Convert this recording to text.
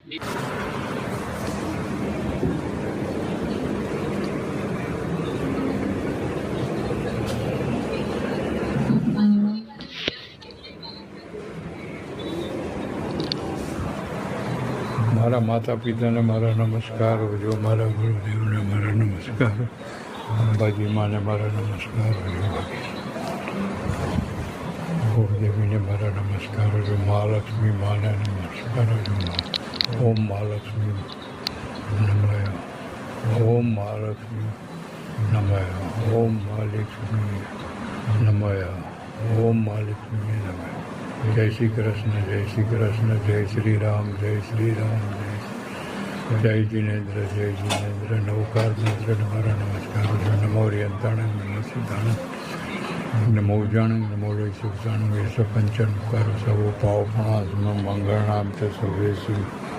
મારા માતા પિતાને મારા નમસ્કાર, જો મારા ગુરુદેવને મારા નમસ્કાર, અંબાજી માને મારા નમસ્કાર, ગુરુદેવીને મારા નમસ્કાર, જો મહાલક્ષ્મી માને નમસ્કાર, ઓમ મહાલક્ષ્મી નમઃ, ઓમ મહાલક્ષ્મી નમઃ, ઓમ મહાલક્ષ્મી નમઃ, ઓમ મહાલક્ષ્મી નમઃ. જય શ્રી કૃષ્ણ, જય શ્રી કૃષ્ણ, જય શ્રી રામ, જય શ્રી રામ, જય જિનેન્દ્ર, જય જિનેન્દ્ર. નવકાર મંત્રને મારા નમસ્કાર છે. નમો રિયંતાણંગ, નમો સિદ્ધાણંગ, નમો ઉજાણંગ, નમો લોય સુખજાણંગ, એસ પંચનકાર સવો પાવપણાત્મ મંગળામ તે સર્વેસુ